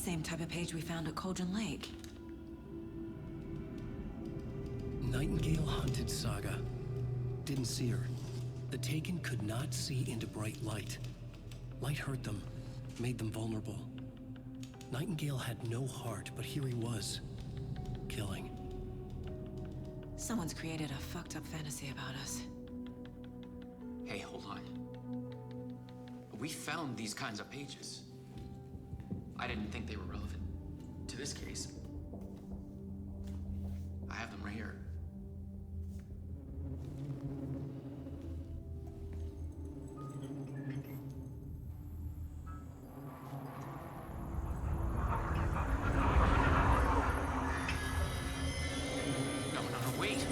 same type of page we found at Cauldron Lake. Nightingale hunted Saga. Didn't see her. The Taken could not see into bright light. Light hurt them, made them vulnerable. Nightingale had no heart, but here he was, killing. Someone's created a fucked up fantasy about us. Hey, hold on. We found these kinds of pages. I didn't think they were relevant to this case. I have them right here. No, wait.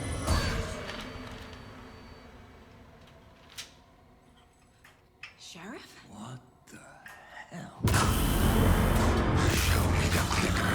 Sheriff? What the hell? Show me the clicker.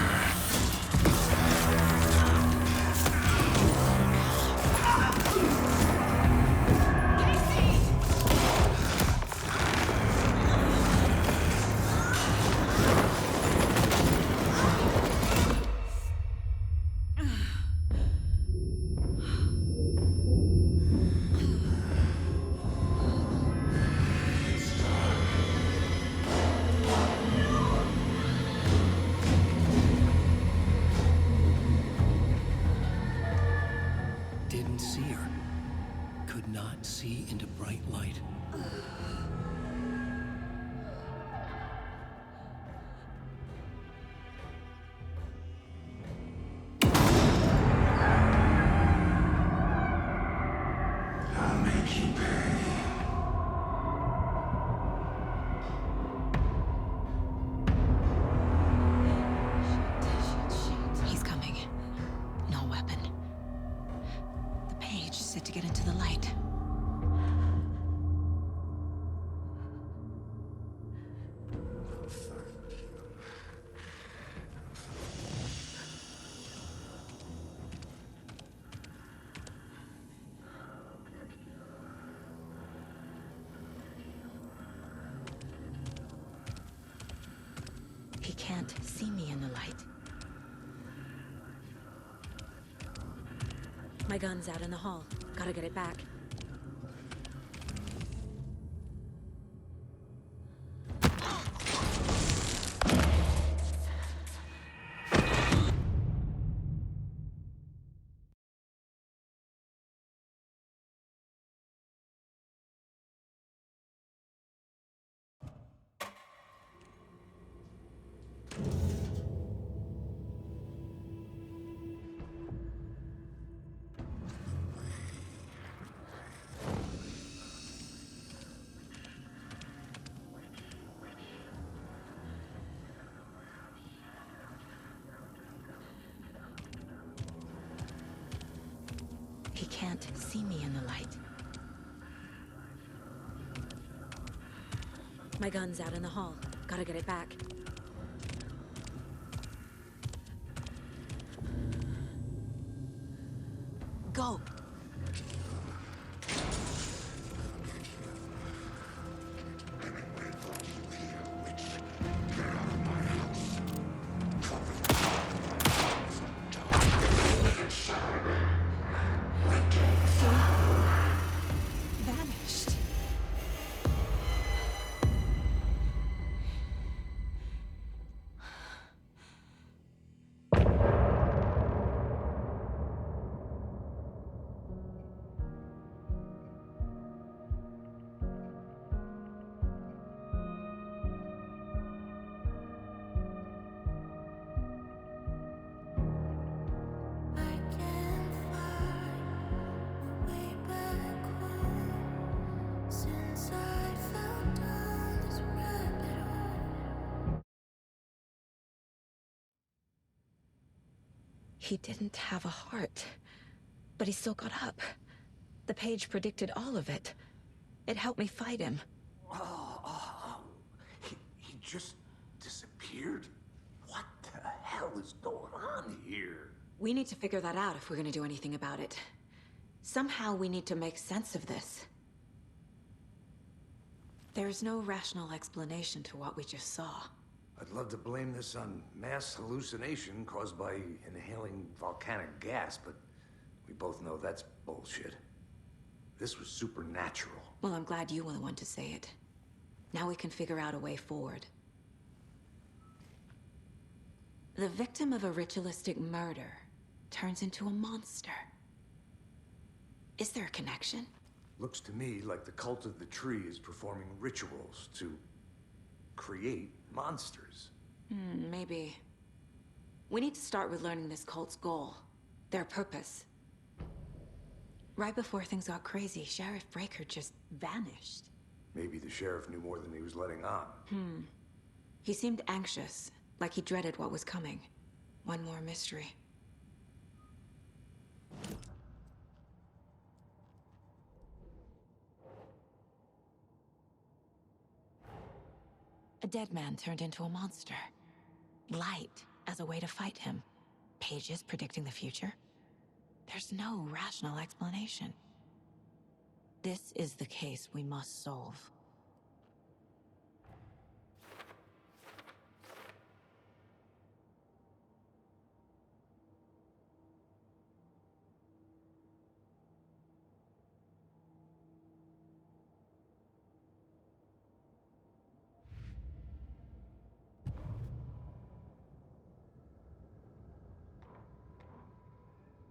Didn't see her. Could not see into bright light. I'll make you pay. He's coming. No weapon. The page set to get into the light. He can't see me in the light. My gun's out in the hall. Gotta get it back. He can't see me in the light. My gun's out in the hall. Gotta get it back. Go! Vanished. He didn't have a heart, but he still got up. The page predicted all of it. It helped me fight him. He just disappeared? What the hell is going on here? We need to figure that out if we're gonna do anything about it. Somehow we need to make sense of this. There's no rational explanation to what we just saw. I'd love to blame this on mass hallucination caused by inhaling volcanic gas, but we both know that's bullshit. This was supernatural. Well, I'm glad you were the one to say it. Now we can figure out a way forward. The victim of a ritualistic murder turns into a monster. Is there a connection? Looks to me like the cult of the tree is performing rituals to create monsters. Maybe. We need to start with learning this cult's goal, their purpose. Right before things got crazy, Sheriff Breaker just vanished. Maybe the sheriff knew more than he was letting on. He seemed anxious, like he dreaded what was coming. One more mystery. A dead man turned into a monster. Light as a way to fight him. Pages predicting the future. There's no rational explanation. This is the case we must solve.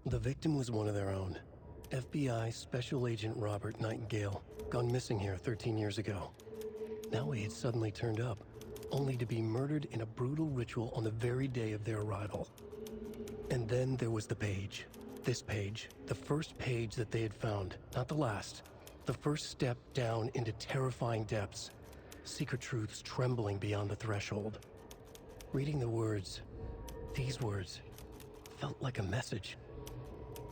The victim was one of their own. FBI Special Agent Robert Nightingale, gone missing here 13 years ago. Now he had suddenly turned up, only to be murdered in a brutal ritual on the very day of their arrival. And then there was the page. This page, the first page that they had found, not the last. The first step down into terrifying depths. Secret truths trembling beyond the threshold. Reading the words, these words, felt like a message.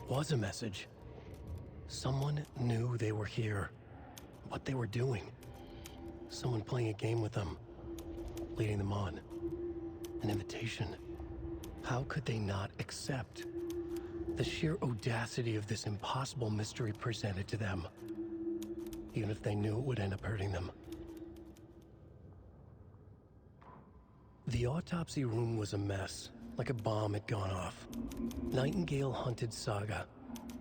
Was a message. Someone knew they were here, what they were doing. Someone playing a game with them, leading them on. An invitation. How could they not accept? The sheer audacity of this impossible mystery presented to them, even if they knew it would end up hurting them. The autopsy room was a mess, like a bomb had gone off. Nightingale hunted Saga.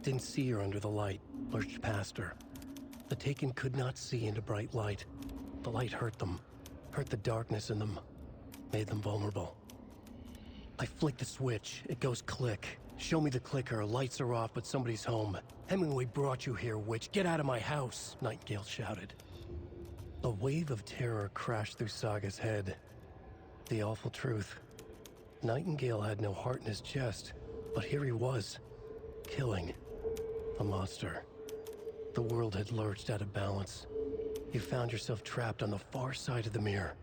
Didn't see her under the light, lurched past her. The Taken could not see into bright light. The light hurt them, hurt the darkness in them, made them vulnerable. I flick the switch, it goes click. Show me the clicker, lights are off, but somebody's home. Hemingway brought you here, witch. Get out of my house, Nightingale shouted. A wave of terror crashed through Saga's head. The awful truth. Nightingale had no heart in his chest, but here he was, killing a monster. The world had lurched out of balance. You found yourself trapped on the far side of the mirror.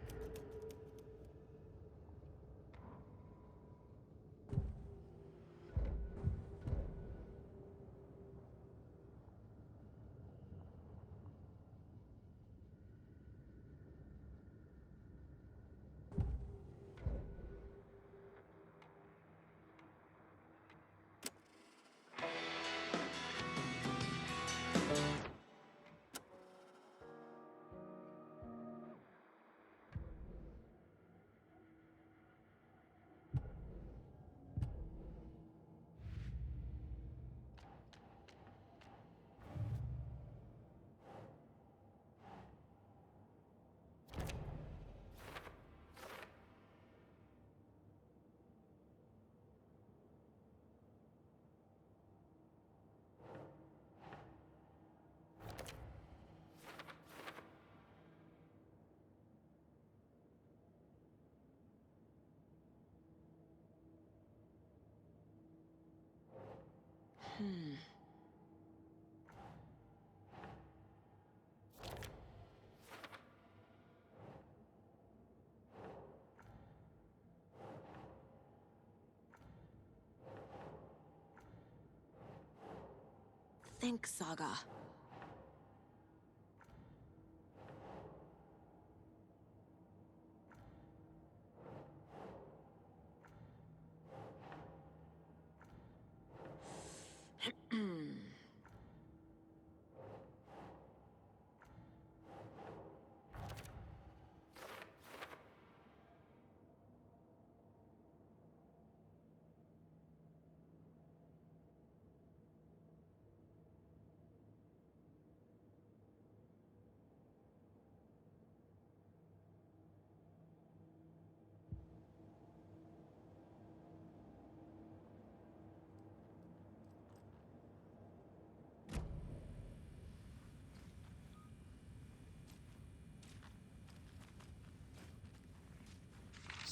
Think, Saga.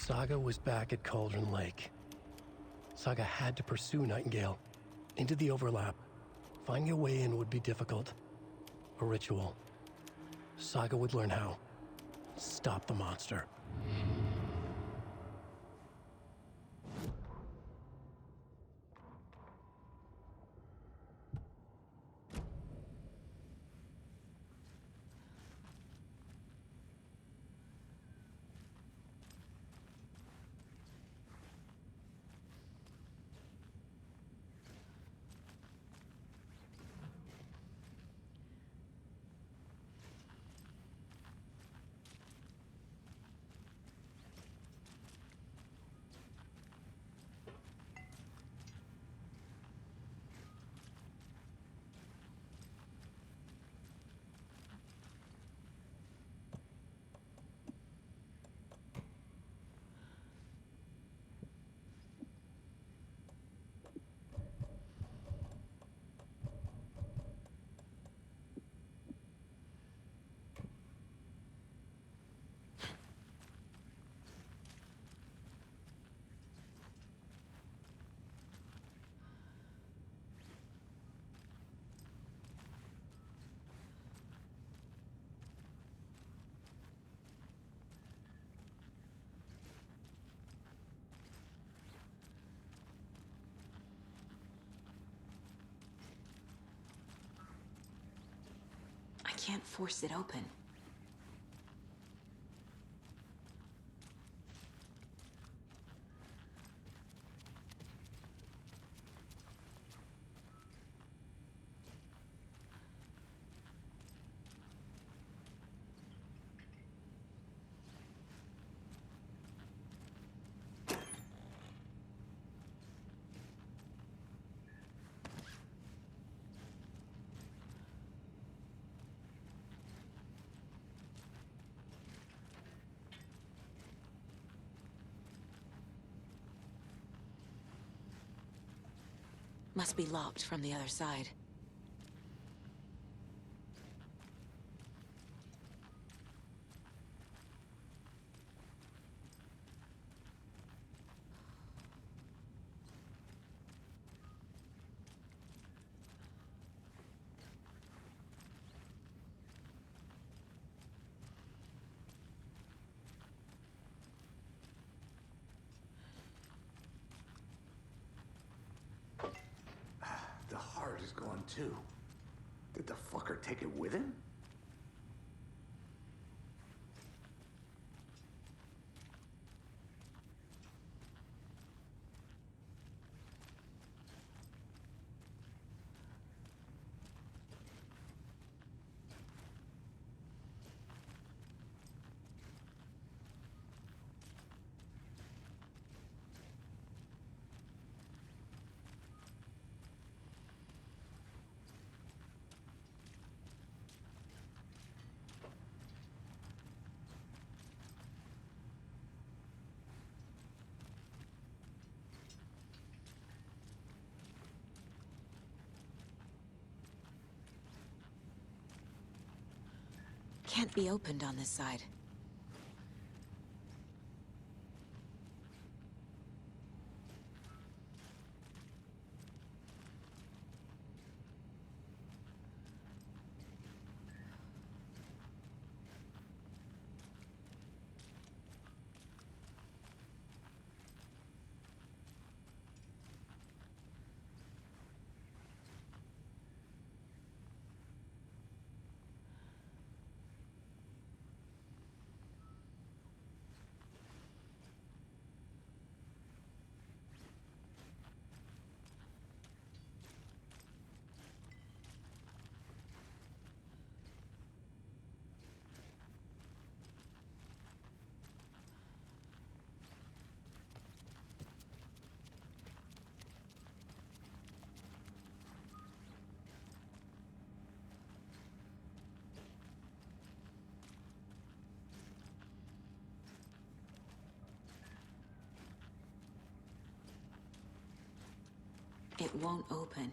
Saga was back at Cauldron Lake. Saga had to pursue Nightingale into the overlap. Finding a way in would be difficult. A ritual. Saga would learn how. Stop the monster. I can't force it open. Must be locked from the other side. The heart is gone too. Did the fucker take it with him? Can't be opened on this side. It won't open.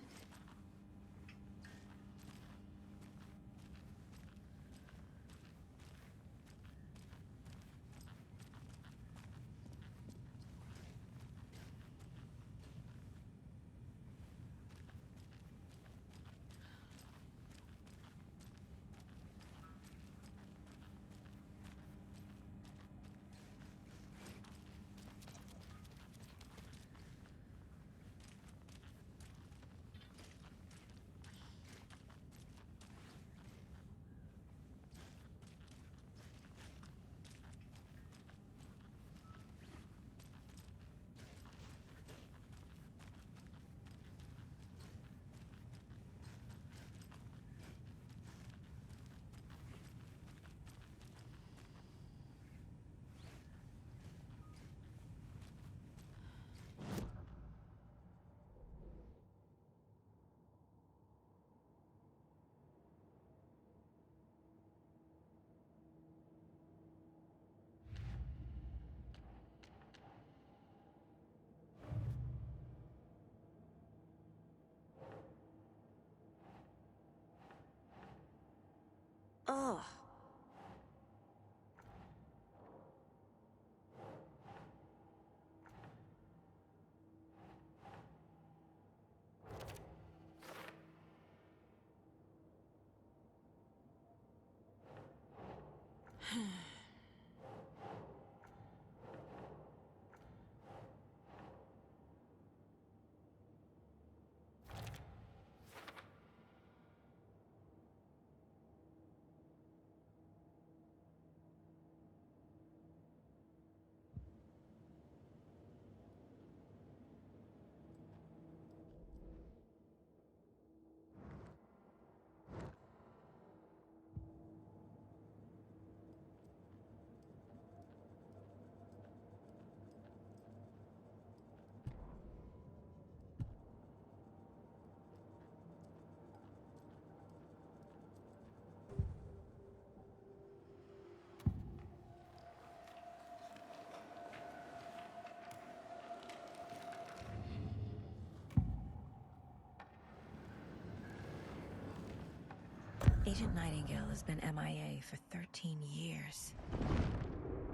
Agent Nightingale has been MIA for 13 years.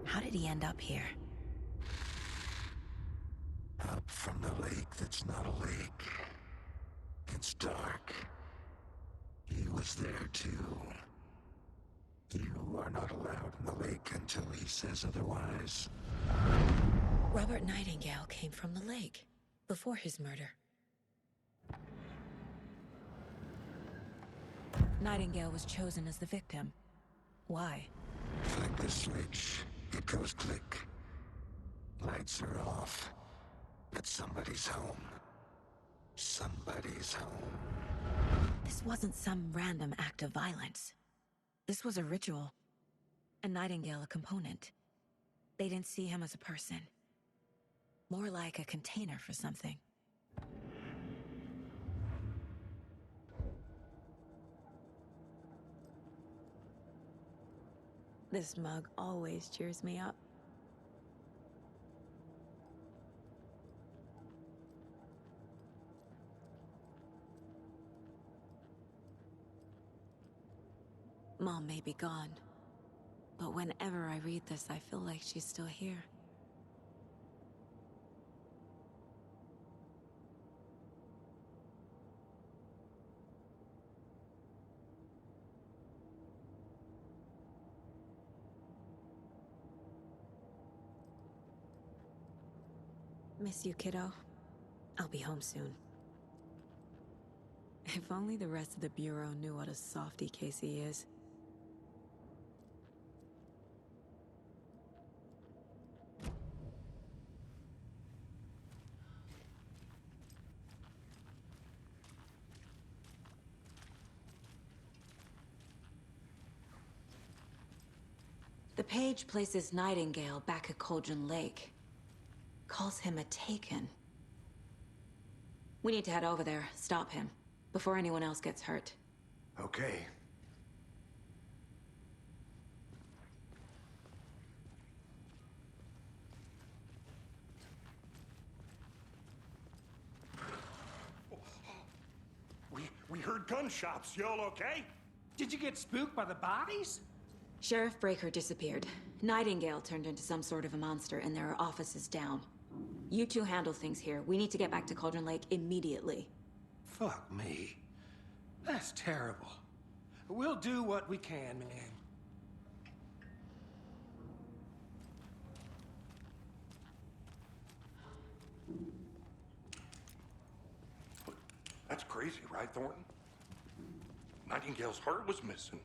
How did he end up here? Up from the lake that's not a lake. It's dark. He was there too. You are not allowed in the lake until he says otherwise. Robert Nightingale came from the lake before his murder. Nightingale was chosen as the victim. Why? Flick the switch. It goes click. Lights are off. But somebody's home. Somebody's home. This wasn't some random act of violence. This was a ritual. And Nightingale a component. They didn't see him as a person. More like a container for something. This mug always cheers me up. Mom may be gone, but whenever I read this, I feel like she's still here. Miss you, kiddo. I'll be home soon. If only the rest of the Bureau knew what a softy Casey is. The page places Nightingale back at Cauldron Lake. Calls him a Taken. We need to head over there, stop him, before anyone else gets hurt. Okay. We heard gunshots. Y'all okay? Did you get spooked by the bodies? Sheriff Breaker disappeared. Nightingale turned into some sort of a monster, and there are offices down. You two handle things here. We need to get back to Cauldron Lake immediately. Fuck me. That's terrible. We'll do what we can, man. That's crazy, right, Thornton? Nightingale's heart was missing.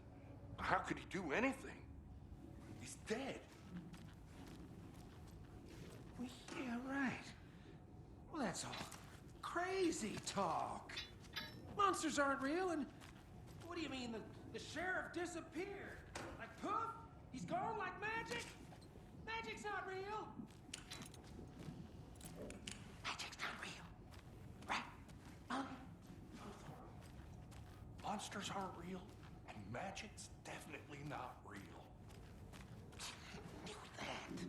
How could he do anything? He's dead. Well, yeah, right. Well, that's all crazy talk. Monsters aren't real, and what do you mean the sheriff disappeared? Like poof? He's gone like magic? Magic's not real. Magic's not real. Right? Monsters aren't real, and magic's definitely not real. Knew that.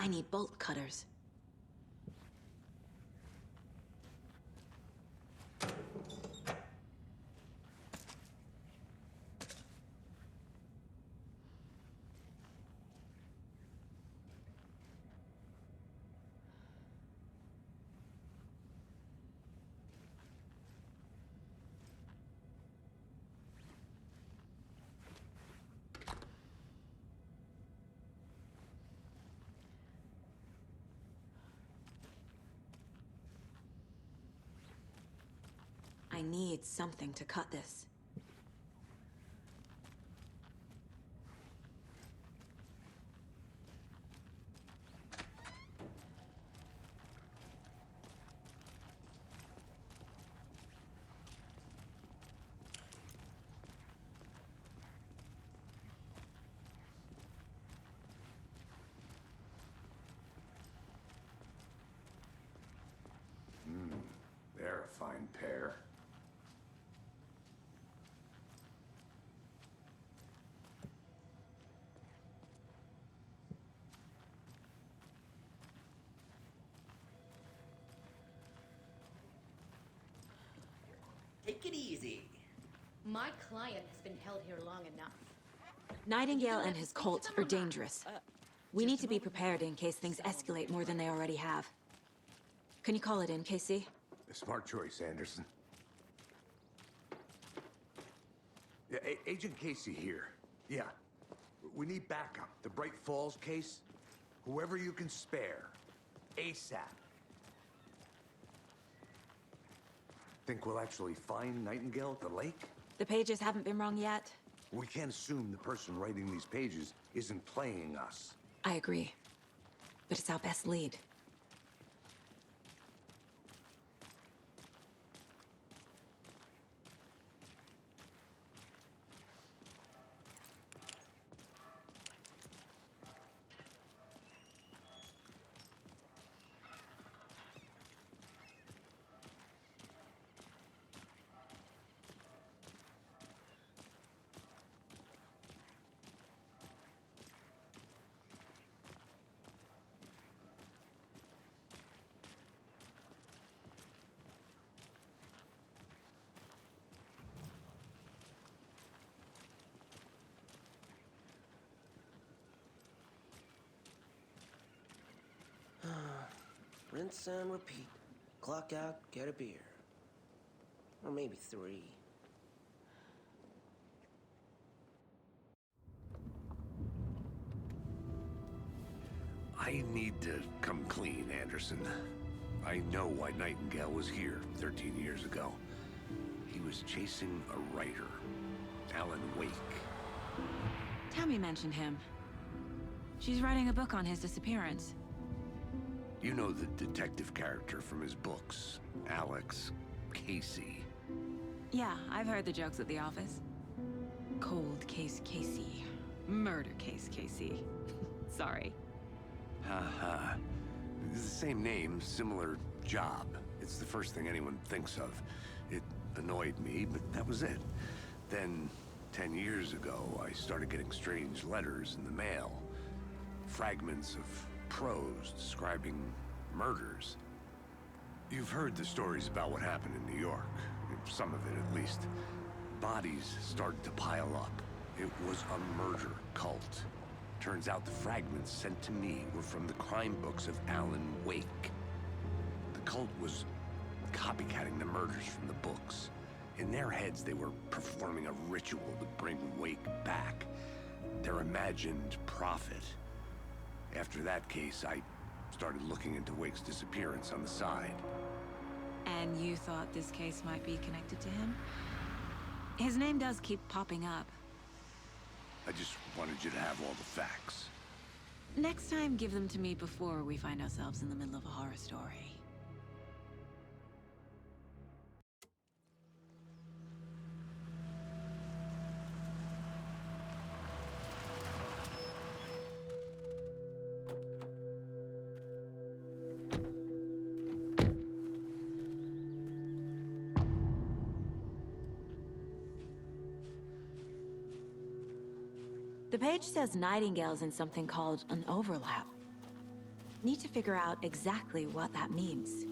I need bolt cutters. I need something to cut this. fine pair. Take it easy. My client has been held here long enough. Nightingale and his cult are dangerous. We need to be prepared in case things escalate more than they already have. Can you call it in, Casey? A smart choice, Anderson. Yeah, Agent Casey here. Yeah. We need backup. The Bright Falls case. Whoever you can spare. ASAP. Think we'll actually find Nightingale at the lake? The pages haven't been wrong yet. We can't assume the person writing these pages isn't playing us. I agree. But it's our best lead. Rinse and repeat. Clock out, get a beer. Or maybe 3. I need to come clean, Anderson. I know why Nightingale was here 13 years ago. He was chasing a writer, ALANWAKE. Tammy mentioned him. She's writing a book on his disappearance. You know the detective character from his books, Alex Casey. Yeah, I've heard the jokes at the office. Cold case Casey. Murder case Casey. Sorry. Ha. It's the same name, similar job. It's the first thing anyone thinks of. It annoyed me, but that was it. Then, 10 years ago, I started getting strange letters in the mail. Fragments of prose describing murders. You've heard the stories about what happened in New York. Some of it, at least. Bodies started to pile up. It was a murder cult. Turns out the fragments sent to me were from the crime books of ALANWAKE. The cult was copycatting the murders from the books. In their heads, they were performing a ritual to bring Wake back. Their imagined prophet. After that case, I started looking into Wake's disappearance on the side. And you thought this case might be connected to him? His name does keep popping up. I just wanted you to have all the facts. Next time, give them to me before we find ourselves in the middle of a horror story. The page says Nightingale's in something called an overlap. Need to figure out exactly what that means.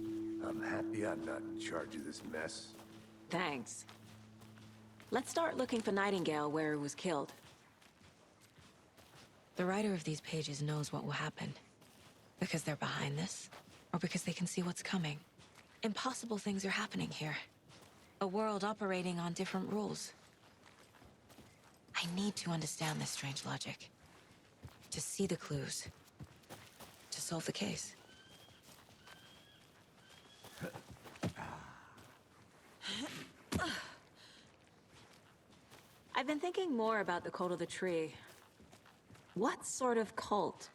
I'm happy I'm not in charge of this mess. Thanks. Let's start looking for Nightingale where he was killed. The writer of these pages knows what will happen. Because they're behind this, or because they can see what's coming. Impossible things are happening here. A world operating on different rules. I need to understand this strange logic. To see the clues. To solve the case. I've been thinking more about the cult of the tree. What sort of cult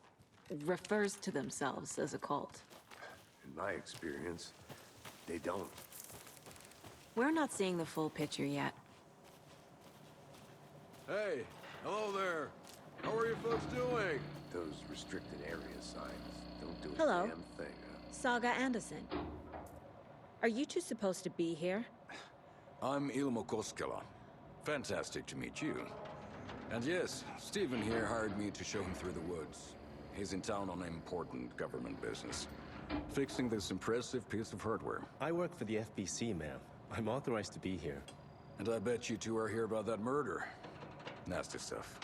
refers to themselves as a cult? In my experience, they don't. We're not seeing the full picture yet. Hey, hello there. How are you folks doing? Those restricted area signs don't do a Hello. damn thing. Saga Anderson. Are you two supposed to be here? I'm Ilmo Koskela. Fantastic to meet you. And yes, Stephen here hired me to show him through the woods. He's in town on important government business, fixing this impressive piece of hardware. I work for the FBC, ma'am. I'm authorized to be here. And I bet you two are here about that murder. Nasty stuff.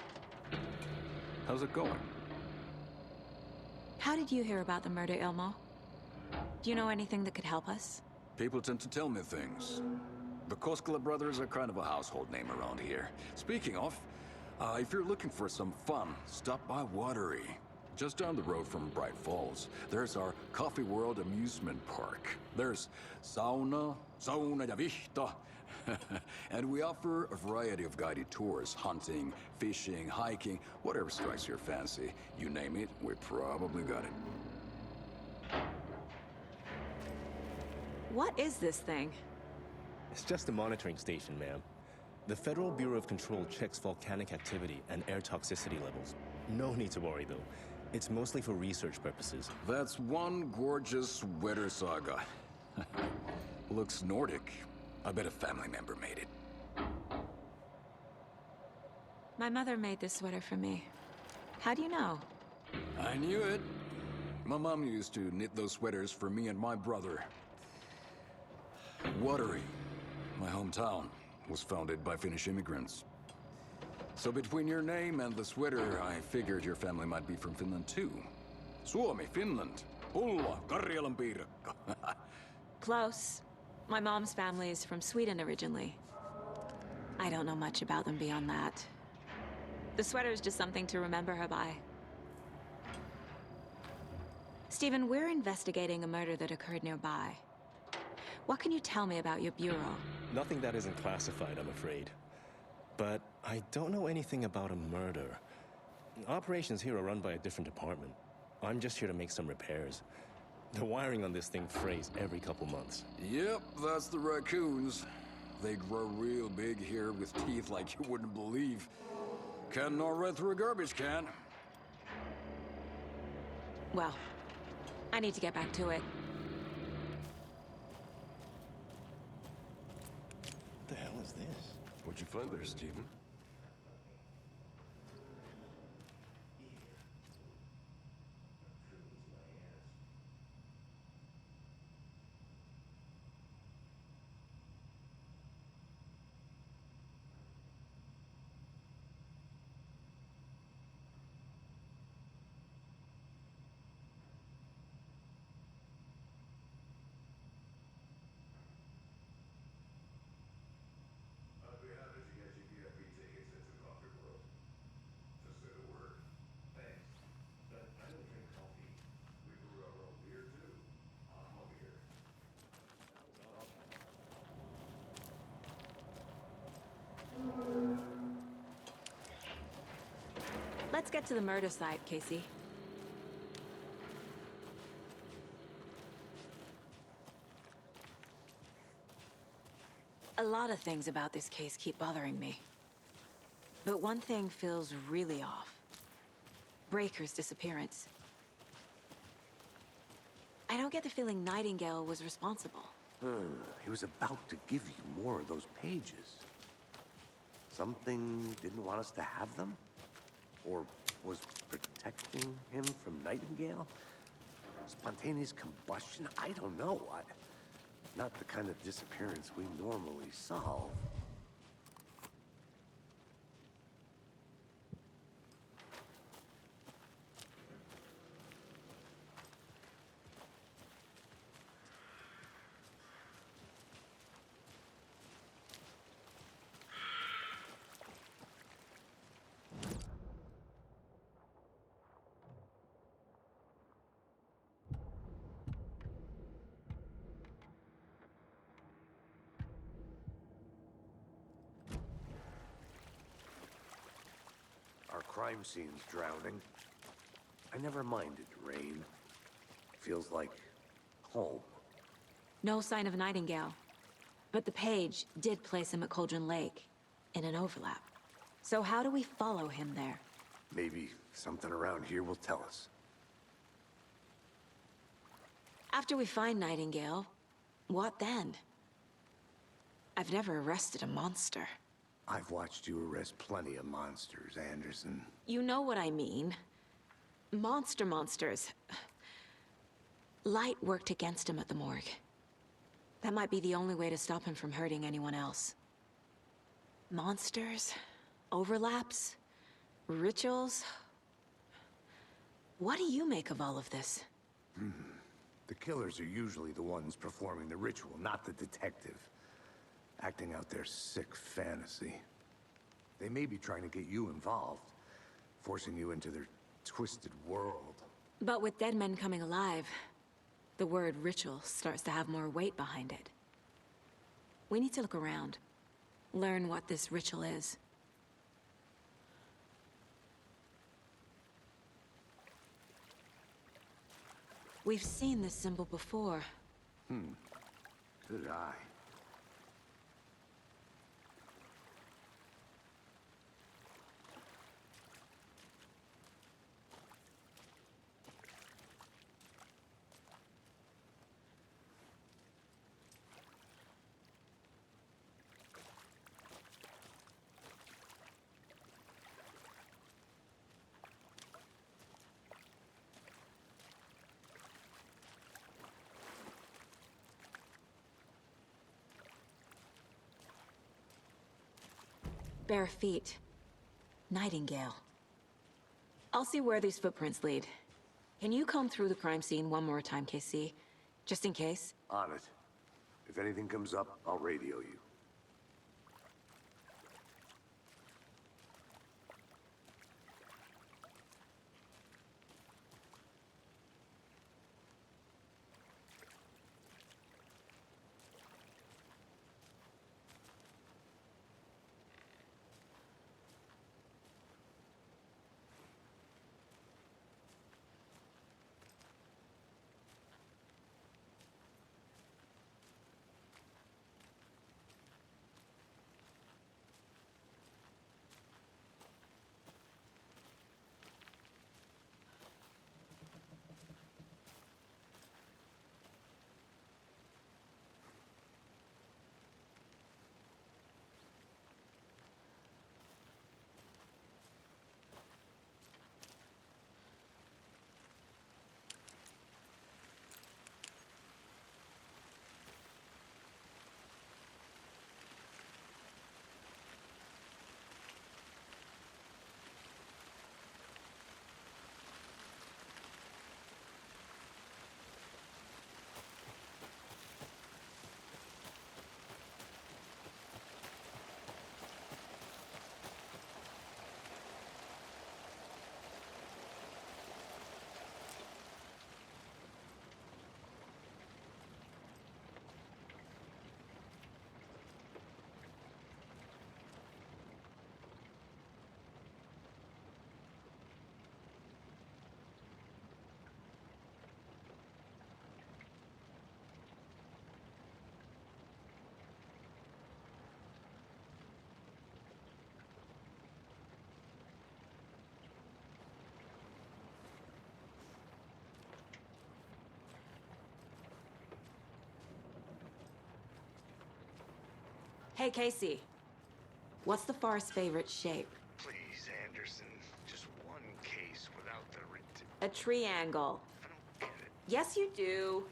How's it going? How did you hear about the murder, Ilmo? Do you know anything that could help us? People tend to tell me things. The Koskela brothers are kind of a household name around here. Speaking of, if you're looking for some fun, stop by Watery. Just down the road from Bright Falls, there's our Coffee World amusement park. There's sauna ja vihta. And we offer a variety of guided tours, hunting, fishing, hiking, whatever strikes your fancy. You name it, we probably got it. What is this thing? It's just a monitoring station, ma'am. The Federal Bureau of Control checks volcanic activity and air toxicity levels. No need to worry, though. It's mostly for research purposes. That's one gorgeous sweater saga. Looks Nordic. I bet a family member made it. My mother made this sweater for me. How do you know? I knew it. My mom used to knit those sweaters for me and my brother. Watery, my hometown, was founded by Finnish immigrants. So between your name and the sweater, I figured your family might be from Finland too. Suomi, Finland. Pulla, Karjalan piirakka. Close. My mom's family is from Sweden originally. I don't know much about them beyond that. The sweater is just something to remember her by. Stephen, we're investigating a murder that occurred nearby. What can you tell me about your bureau? Nothing that isn't classified, I'm afraid. But I don't know anything about a murder. Operations here are run by a different department. I'm just here to make some repairs. The wiring on this thing frays every couple months. Yep, that's the raccoons. They grow real big here with teeth like you wouldn't believe. Can't gnaw right through a garbage can. Well, I need to get back to it. What the hell is this? What'd you find there, Stephen? Let's get to the murder site, Casey. A lot of things about this case keep bothering me. But one thing feels really off. Breaker's disappearance. I don't get the feeling Nightingale was responsible. He was about to give you more of those pages. Something didn't want us to have them? Or was protecting him from Nightingale? Spontaneous combustion? I don't know. Not the kind of disappearance we normally solve. Our crime scene's drowning. I never minded rain. Feels like home. No sign of Nightingale. But the page did place him at Cauldron Lake, in an overlap. So how do we follow him there? Maybe something around here will tell us. After we find Nightingale, What then? I've never arrested a monster. I've watched you arrest plenty of monsters, Anderson. You know what I mean. Monsters. Light worked against him at the morgue. That might be the only way to stop him from hurting anyone else. Monsters? Overlaps? Rituals? What do you make of all of this? The killers are usually the ones performing the ritual, not the detective. Acting out their sick fantasy. They may be trying to get you involved, forcing you into their twisted world. But with dead men coming alive, the word ritual starts to have more weight behind it. We need to look around. Learn what this ritual is. We've seen this symbol before. Good eye. Bare feet. Nightingale. I'll see where these footprints lead. Can you comb through the crime scene one more time, KC? Just in case? On it. If anything comes up, I'll radio you. Hey, Casey. What's the forest's favorite shape? Please, Anderson. Just one case without the A triangle. I don't get it. Yes, you do.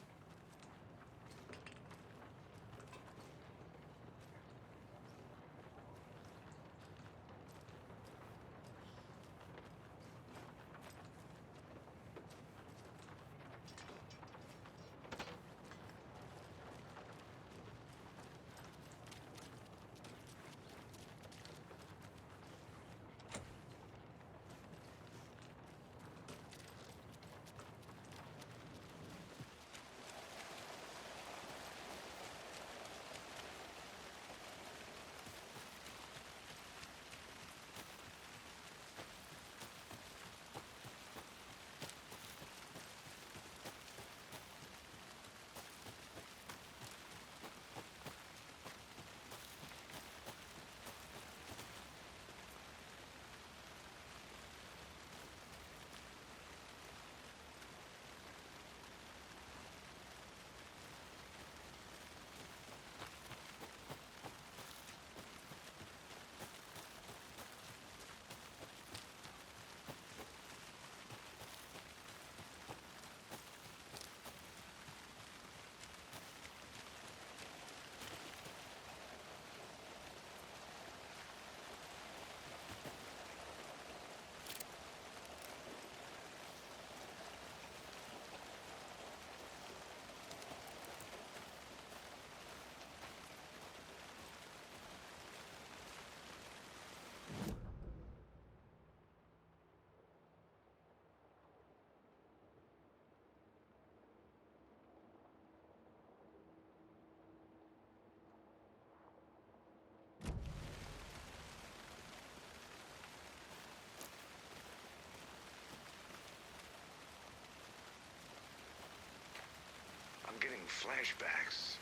flashbacks.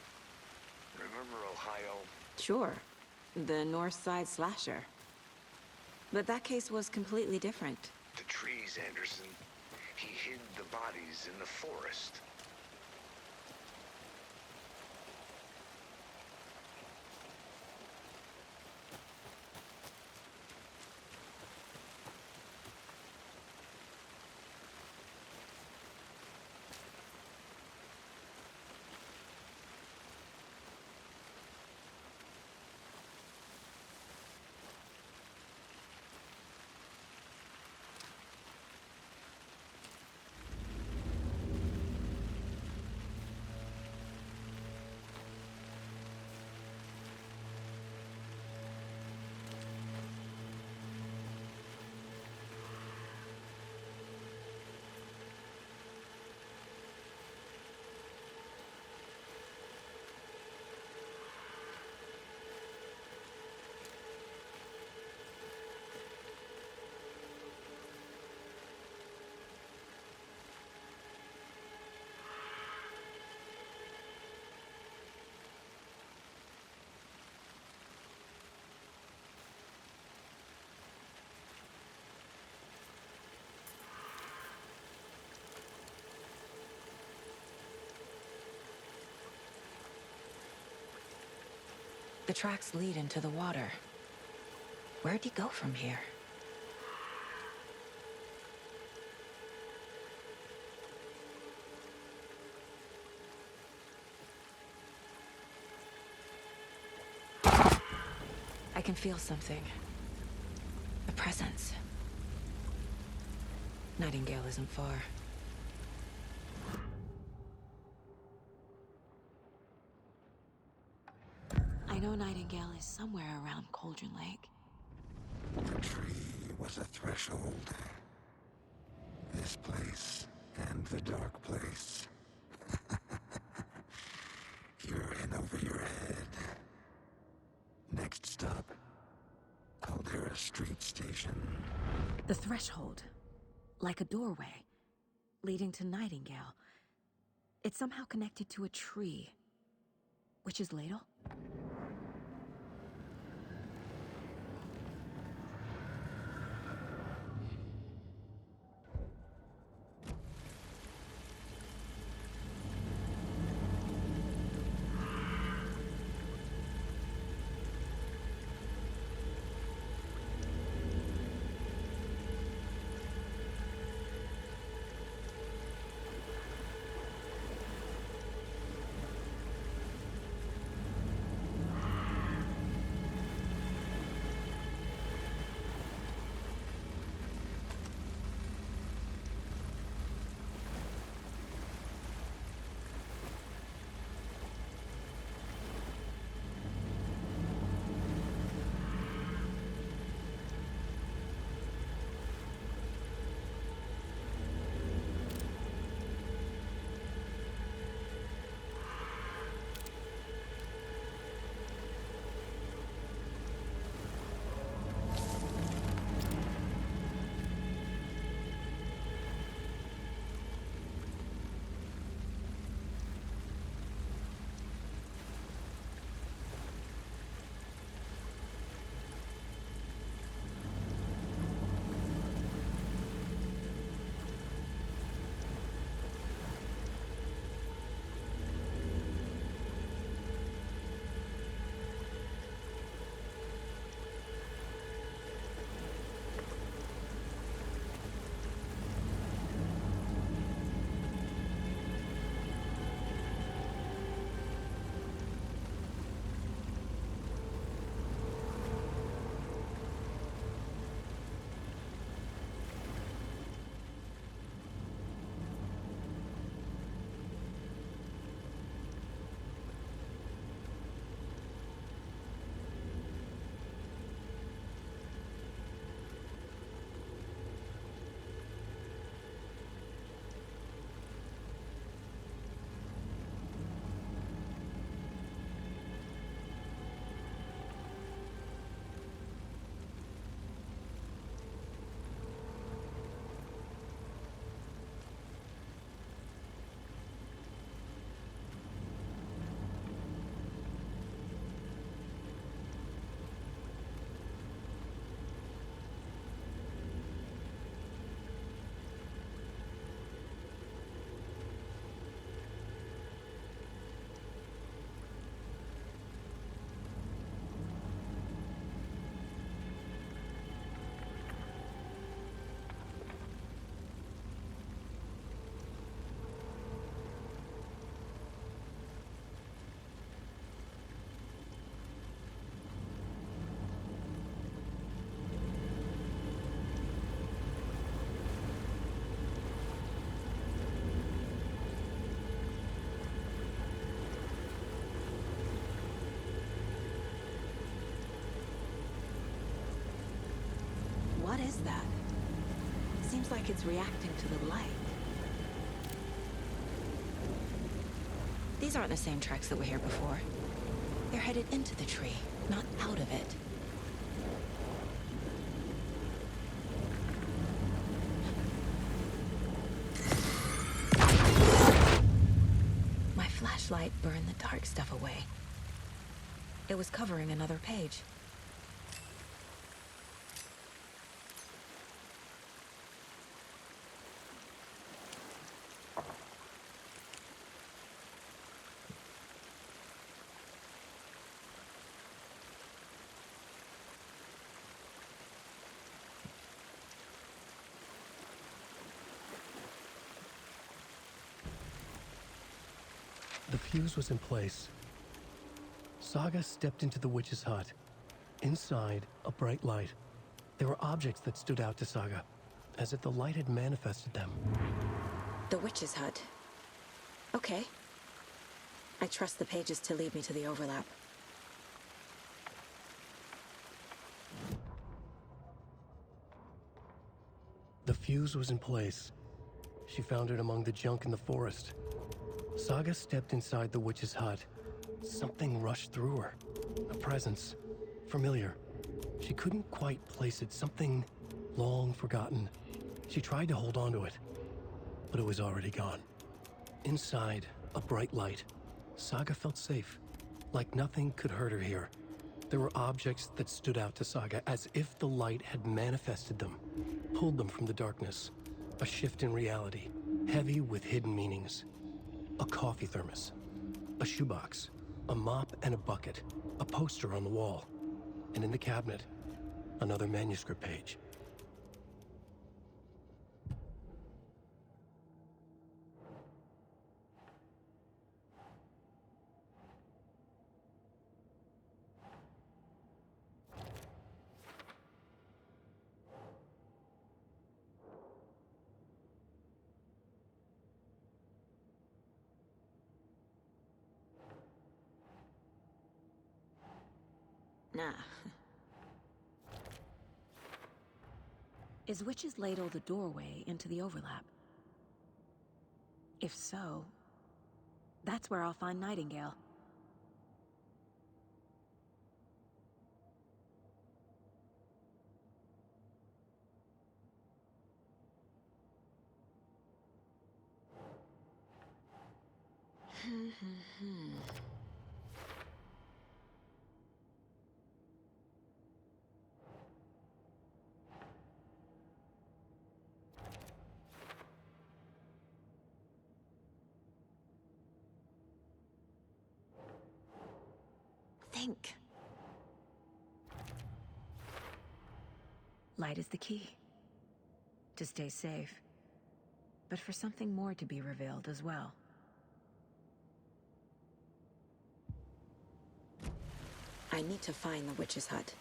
Remember Ohio? Sure. The North Side slasher. But that case was completely different. The trees, Anderson. He hid the bodies in the forest. The tracks lead into the water. Where'd he go from here? I can feel something. A presence. Nightingale isn't far. I know Nightingale is somewhere around Cauldron Lake. The tree was a threshold. This place and the dark place. You're in over your head. Next stop, Caldera Street Station. The threshold. Like a doorway. Leading to Nightingale. It's somehow connected to a tree. Witch's Ladle? is that? Seems like it's reacting to the light. These aren't the same tracks that were here before. They're headed into the tree, not out of it. My flashlight burned the dark stuff away. It was covering another page. The fuse was in place. Saga stepped into the witch's hut. Inside, a bright light. There were objects that stood out to Saga, as if the light had manifested them. The witch's hut. Okay. I trust the pages to lead me to the overlap. The fuse was in place. She found it among the junk in the forest. Saga stepped inside the witch's hut. Something rushed through her. A presence. Familiar. She couldn't quite place it. Something long forgotten. She tried to hold on to it, but it was already gone. Inside, a bright light. Saga felt safe. Like nothing could hurt her here. There were objects that stood out to Saga as if the light had manifested them, pulled them from the darkness. A shift in reality, heavy with hidden meanings. A coffee thermos, a shoebox, a mop and a bucket, a poster on the wall, and in the cabinet, another manuscript page. Nah. Is Witch's Ladle the doorway into the overlap? If so, that's where I'll find Nightingale. Think. Light is the key. To stay safe. But for something more to be revealed as well. I need to find the witch's hut.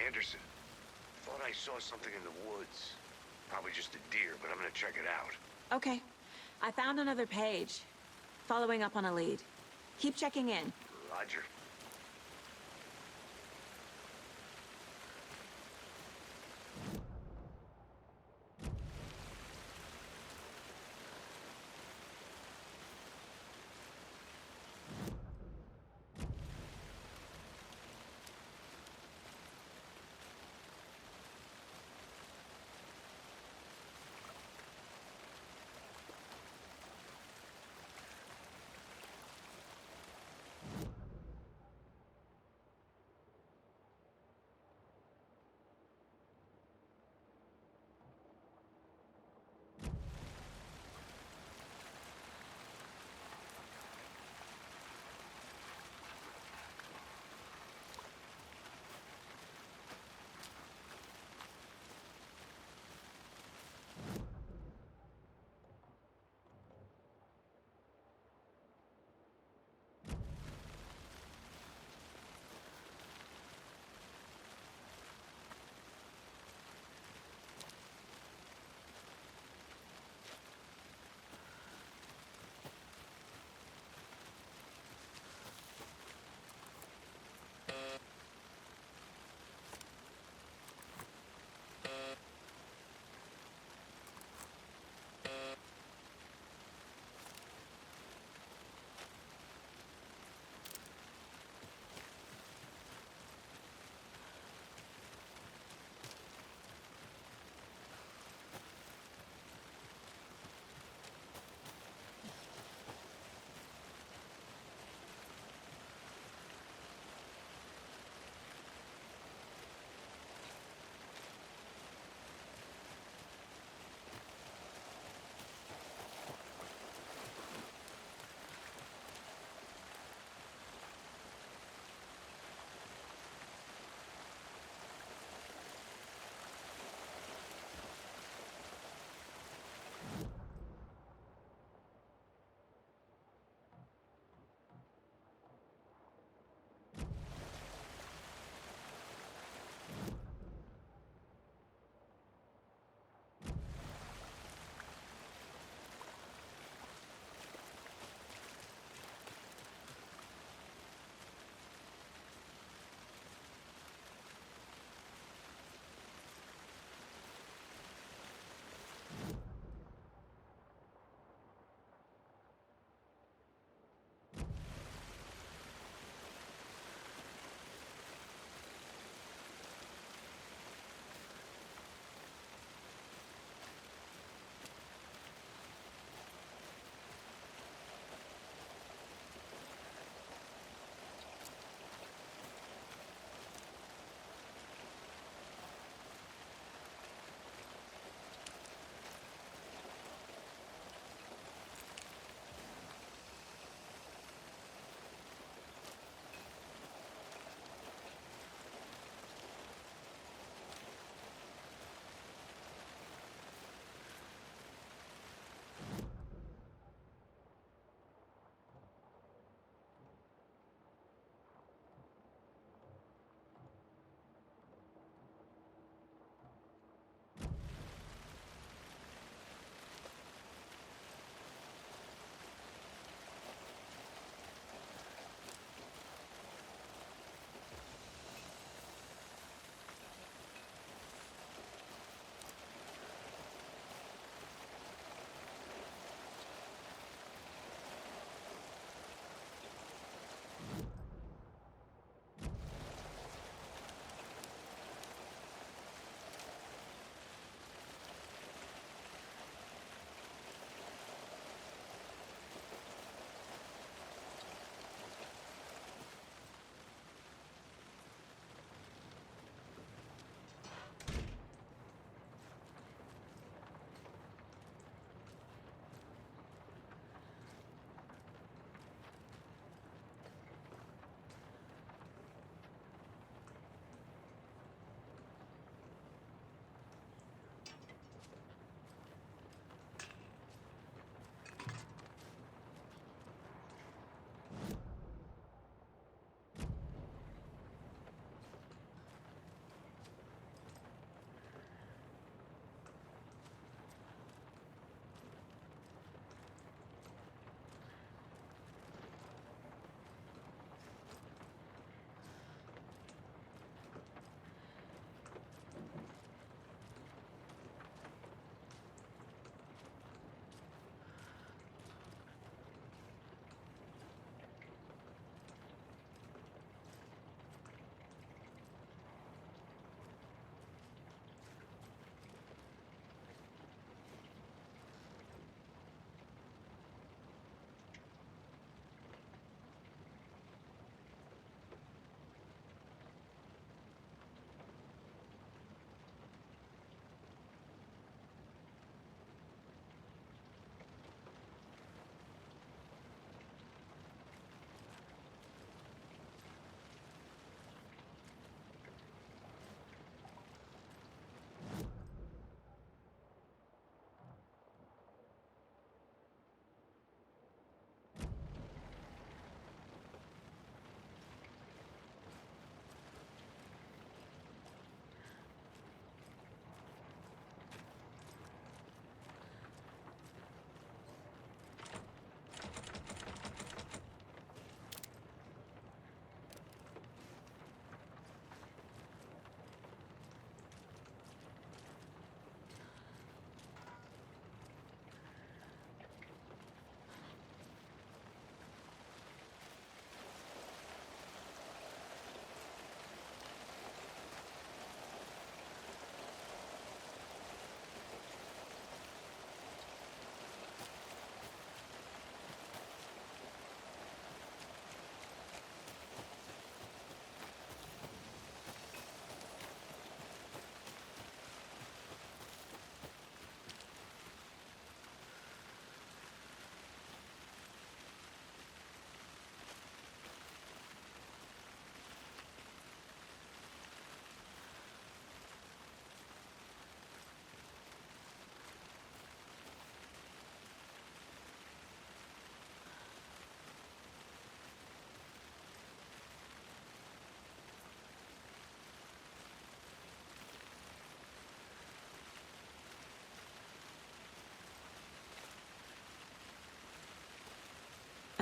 Anderson. Thought I saw something in the woods. Probably just a deer, but I'm gonna check it out. Okay. I found another page. Following up on a lead. Keep checking in. Roger.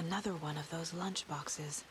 Another one of those lunch boxes.